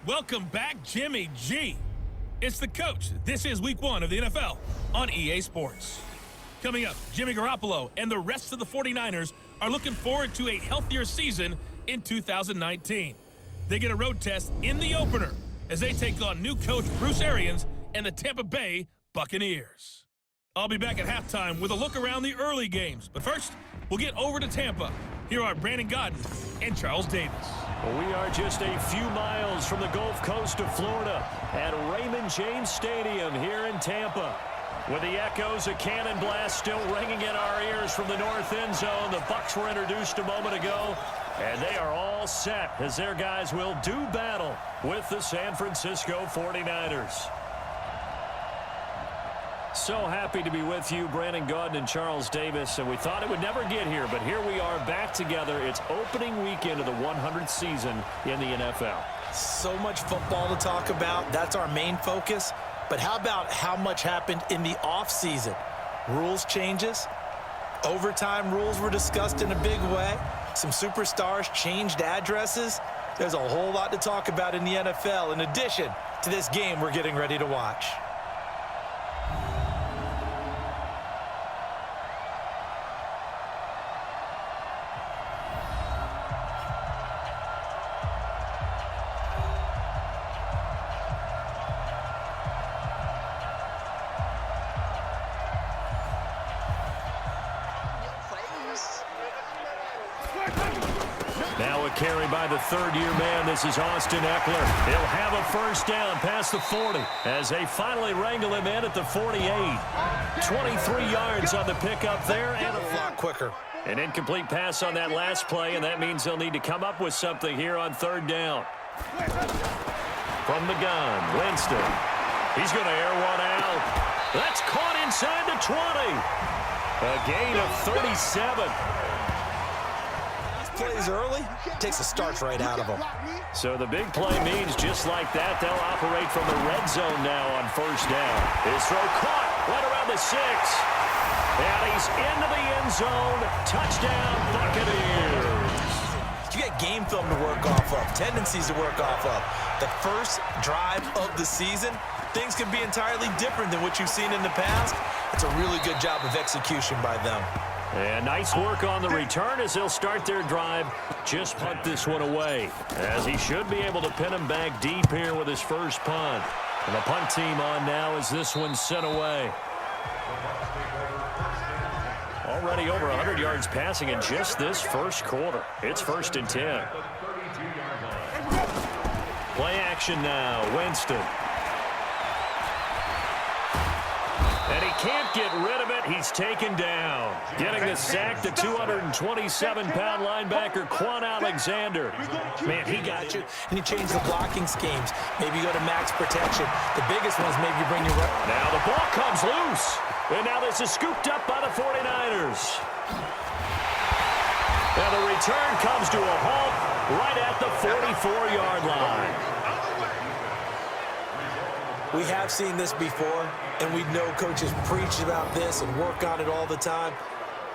Welcome back, Jimmy G. It's the coach. This is week 1 of the NFL on EA Sports. Coming up, Jimmy Garoppolo and the rest of the 49ers are looking forward to a healthier season in 2019. They get a road test in the opener as they take on new coach Bruce Arians and the Tampa Bay Buccaneers. I'll be back at halftime with a look around the early games. But first, we'll get over to Tampa. Here are Brandon Godden and Charles Davis. We are just a few miles from the Gulf Coast of Florida at Raymond James Stadium here in Tampa. With the echoes of cannon blast still ringing in our ears from the north end zone, the Bucs were introduced a moment ago, and they are all set as their guys will do battle with the San Francisco 49ers. So happy to be with you, Brandon Gaudin and Charles Davis, and we thought it would never get here, but here we are back together. It's opening weekend of the 100th season in the NFL. So much football to talk about. That's our main focus. But how about how much happened in the offseason? Rules changes. Overtime rules were discussed in a big way. Some superstars changed addresses. There's a whole lot to talk about in the NFL in addition to this game we're getting ready to watch. Now a carry by the third-year man. This is Austin Eckler. He'll have a first down past the 40 as they finally wrangle him in at the 48. 23 yards on the pickup there and a lot quicker. An incomplete pass on that last play, and that means they'll need to come up with something here on third down. From the gun, Winston. He's going to air one out. That's caught inside the 20. A gain of 37. Plays early, takes the starts right out of them. So the big play means just like that, they'll operate from the red zone now on first down. His throw caught right around the 6. And he's into the end zone. Touchdown, Buccaneers. You got game film to work off of, tendencies to work off of. The first drive of the season, things could be entirely different than what you've seen in the past. It's a really good job of execution by them. And nice work on the return as they'll start their drive. Just punt this one away, as he should be able to pin him back deep here with his first punt. And the punt team on now as this one's sent away. Already over 100 yards passing in just this first quarter. It's 1st and 10. Play action now, Winston. And he can't get rid of it. He's taken down. Getting the sack, the 227-pound linebacker, Quan Alexander. Man, he got you. And he changed the blocking schemes. Maybe you go to max protection. The biggest ones maybe you bring your... Now the ball comes loose. And now this is scooped up by the 49ers. Now the return comes to a halt right at the 44-yard line. We have seen this before, and we know coaches preach about this and work on it all the time.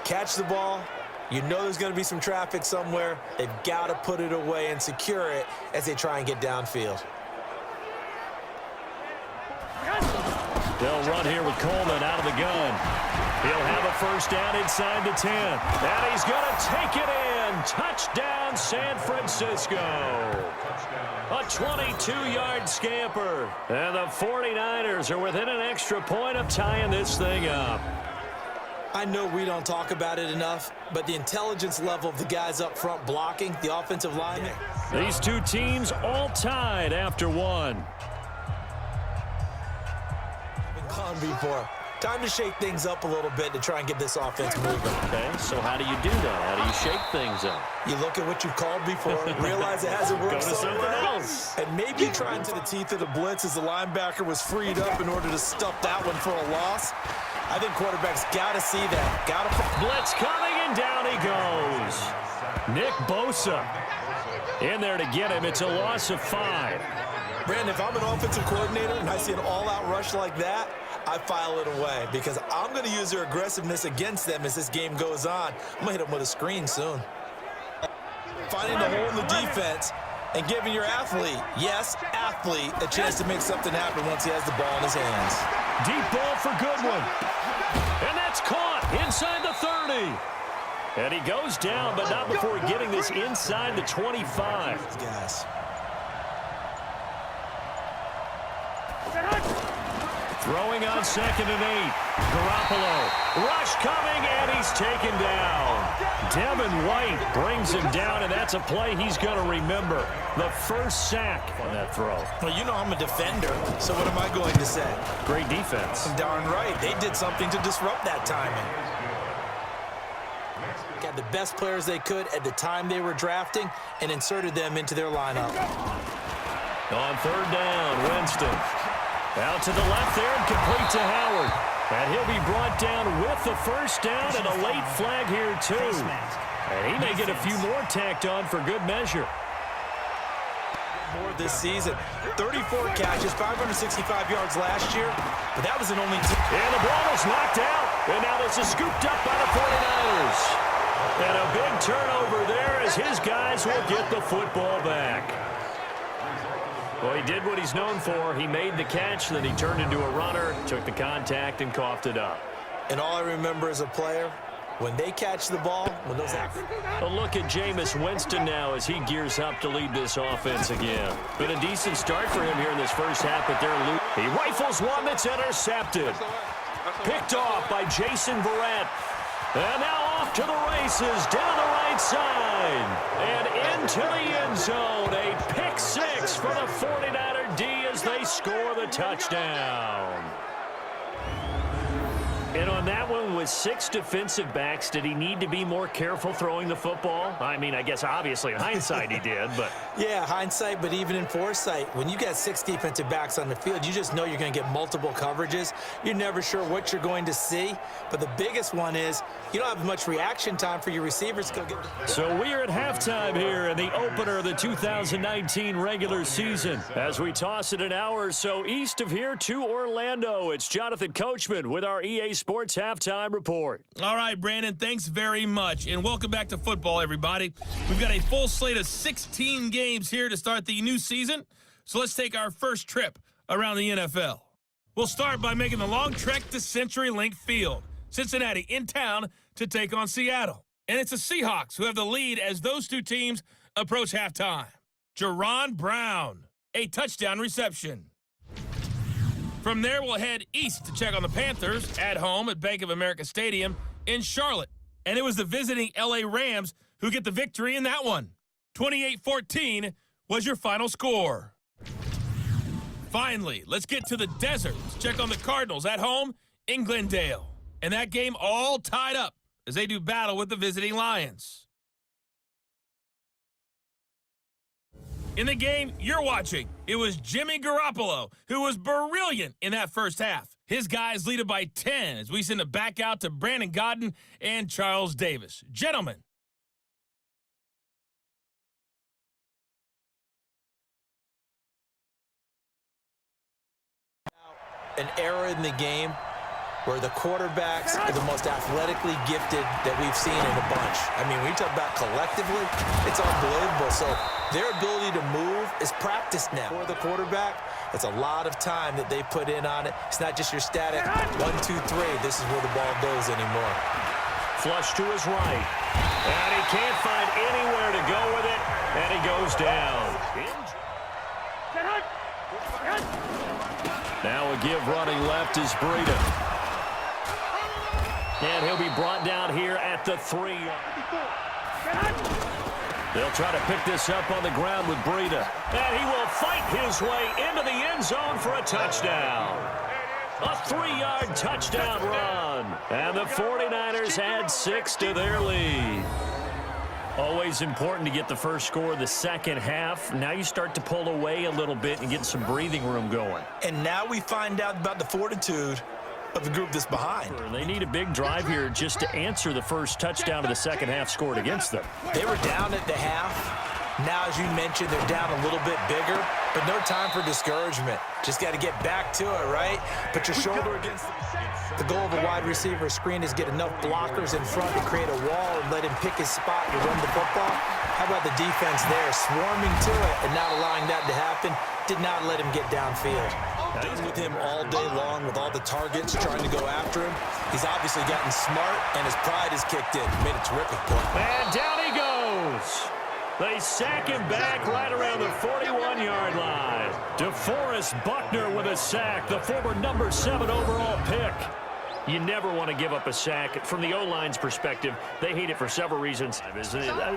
Catch the ball. You know there's going to be some traffic somewhere. They've got to put it away and secure it as they try and get downfield. They'll run here with Coleman out of the gun. He'll have a first down inside the 10. And he's going to take it in. Touchdown, San Francisco. A 22-yard scamper. And the 49ers are within an extra point of tying this thing up. I know we don't talk about it enough, but the intelligence level of the guys up front blocking, the offensive linemen. These two teams all tied after one. Gone before. Time to shake things up a little bit to try and get this offense moving. Okay, so how do you do that? How do you shake things up? You look at what you've called before, realize it hasn't worked Go to so something well, else. and maybe try into the teeth of the blitz as the linebacker was freed up in order to stuff that one for a loss. I think quarterbacks got to see that. Got to blitz coming, and down he goes. Nick Bosa in there to get him. It's a loss of 5. Brandon, if I'm an offensive coordinator and I see an all-out rush like that, I file it away because I'm going to use their aggressiveness against them as this game goes on. I'm going to hit them with a screen soon. Finding the hole in the defense And giving your athlete, yes, athlete, a chance to make something happen once he has the ball in his hands. Deep ball for Goodwin. And that's caught inside the 30. And he goes down, but not before getting this inside the 25. Guys. Throwing on 2nd and 8. Garoppolo. Rush coming, and he's taken down. Devin White brings him down, and that's a play he's going to remember. The first sack on that throw. Well, you know I'm a defender, so what am I going to say? Great defense. Darn right. They did something to disrupt that timing. Got the best players they could at the time they were drafting and inserted them into their lineup. On 3rd down, Winston. Out to the left there and complete to Howard. And he'll be brought down with the first down and a late flag here, too. And he may get a few more tacked on for good measure. More this season. 34 catches, 565 yards last year, but that was in only 2. And the ball is knocked out. And now this is scooped up by the 49ers. And a big turnover there as his guys will get the football back. Well, he did what he's known for. He made the catch, then he turned into a runner, took the contact, and coughed it up. And all I remember as a player, when they catch the ball, when those A look at Jameis Winston now as he gears up to lead this offense again. Been a decent start for him here in this first half, but they're loose. He rifles one that's intercepted. Picked off by Jason Verrett. And now off to the races, down the right side. And into the end zone. A pick 6 for the 49er D as they score the touchdown. And on that one, with 6 defensive backs, did he need to be more careful throwing the football? I mean, I guess obviously in hindsight he did, but... Yeah, hindsight, but even in foresight, when you got 6 defensive backs on the field, you just know you're going to get multiple coverages. You're never sure what you're going to see, but the biggest one is you don't have much reaction time for your receivers to go get the... So we are at halftime here in the opener of the 2019 regular season. As we toss it an hour or so east of here to Orlando, it's Jonathan Coachman with our EA Sports Halftime Report. All right, Brandon, thanks very much. And welcome back to football, everybody. We've got a full slate of 16 games here to start the new season. So let's take our first trip around the NFL. We'll start by making the long trek to CenturyLink Field. Cincinnati in town to take on Seattle. And it's the Seahawks who have the lead as those two teams approach halftime. Jerron Brown, a touchdown reception. From there, we'll head east to check on the Panthers at home at Bank of America Stadium in Charlotte. And it was the visiting LA Rams who get the victory in that one. 28-14 was your final score. Finally, let's get to the desert. Let's check on the Cardinals at home in Glendale. And that game all tied up as they do battle with the visiting Lions. In the game you're watching, it was Jimmy Garoppolo who was brilliant in that first half. His guys lead it by 10 as we send it back out to Brandon Godden and Charles Davis. Gentlemen. An era in the game where the quarterbacks are the most athletically gifted that we've seen in a bunch. I mean, when you talk about collectively, it's unbelievable. So their ability to move is practiced now. For the quarterback, it's a lot of time that they put in on it. It's not just your static 1, 2, 3. This is where the ball goes anymore. Flush to his right. And he can't find anywhere to go with it. And he goes down. Now a give running left is Breida. And he'll be brought down here at the 3. They'll try to pick this up on the ground with Breida. And he will fight his way into the end zone for a touchdown. A 3-yard touchdown run. And the 49ers add 6 to their lead. Always important to get the first score of the second half. Now you start to pull away a little bit and get some breathing room going. And now we find out about the fortitude of the group that's behind. They need a big drive here just to answer the first touchdown of the second half scored against them. They were down at the half. Now, as you mentioned, they're down a little bit bigger. But no time for discouragement. Just got to get back to it, right? Put your shoulder against the goal of a wide receiver screen is get enough blockers in front to create a wall and let him pick his spot to run the football. How about the defense there, swarming to it and not allowing that to happen? Did not let him get downfield. He's with him all day long with all the targets trying to go after him. He's obviously gotten smart, and his pride is kicked in. Made a terrific play. And down he goes. They sack him back right around the 41-yard line. DeForest Buckner with a sack, the former number 7 overall pick. You never want to give up a sack. From the O-line's perspective, they hate it for several reasons.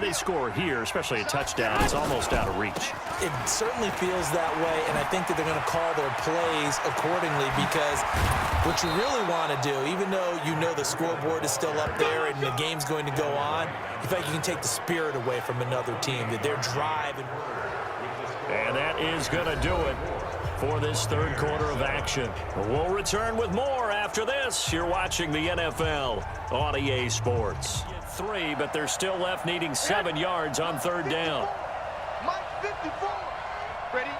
They score here, especially a touchdown. It's almost out of reach. It certainly feels that way, and I think that they're going to call their plays accordingly because what you really want to do, even though you know the scoreboard is still up there and the game's going to go on, you feel like you can take the spirit away from another team, that their drive. And that is going to do it for this third quarter of action. We'll return with more after this. You're watching the NFL on EA Sports. 3, but they're still left needing 7 yards on third down. Mike 54. Ready?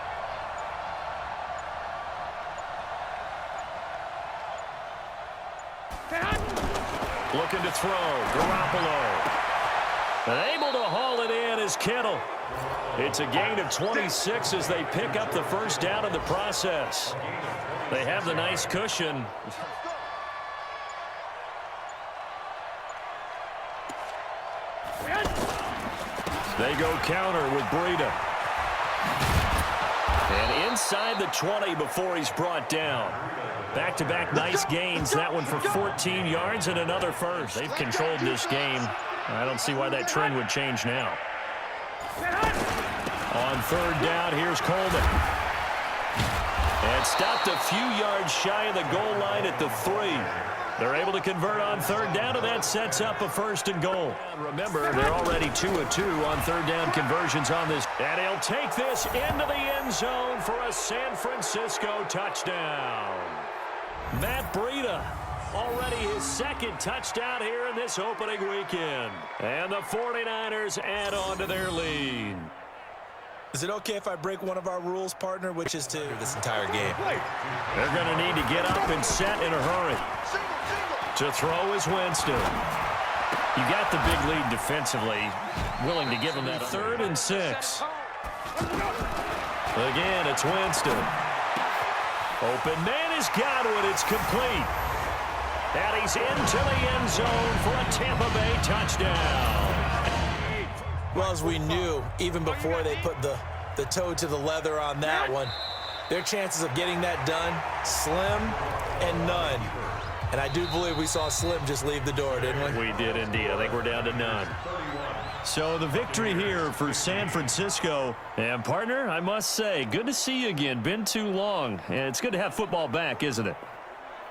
Looking to throw. Garoppolo. And able to haul it in is Kittle. It's a gain of 26 as they pick up the first down in the process. They have the nice cushion. They go counter with Breida. And inside the 20 before he's brought down. Back-to-back nice gains. That one for 14 yards and another first. They've controlled this game. I don't see why that trend would change now. On third down, here's Coleman. And stopped a few yards shy of the goal line at the 3. They're able to convert on third down, and that sets up a first and goal. Remember, they're already 2 of 2 on third down conversions on this. And he'll take this into the end zone for a San Francisco touchdown. Matt Breida, already his second touchdown here in this opening weekend. And the 49ers add on to their lead. Is it okay if I break one of our rules, partner, which is to this entire game? They're going to need to get up and set in a hurry. To throw is Winston. You got the big lead defensively. Willing to give him that. 3rd and 6. Again, it's Winston. Open man is Godwin. It's complete. And he's into the end zone for a Tampa Bay touchdown. Well, as we knew, even before they put the toe to the leather on that one, their chances of getting that done, slim and none. And I do believe we saw Slim just leave the door, didn't we? We did indeed. I think we're down to none. So the victory here for San Francisco. And, partner, I must say, good to see you again. Been too long. And it's good to have football back, isn't it?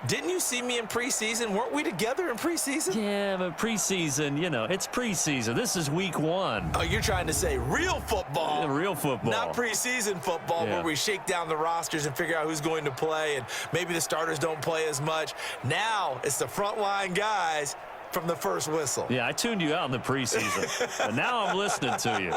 Didn't you see me in preseason? Weren't we together in preseason? Yeah, but preseason, you know, it's preseason. This is week 1. Oh, you're trying to say real football. Real football. Not preseason football where we shake down the rosters and figure out who's going to play, and maybe the starters don't play as much. Now it's the frontline guys from the first whistle. Yeah, I tuned you out in the preseason. But now I'm listening to you.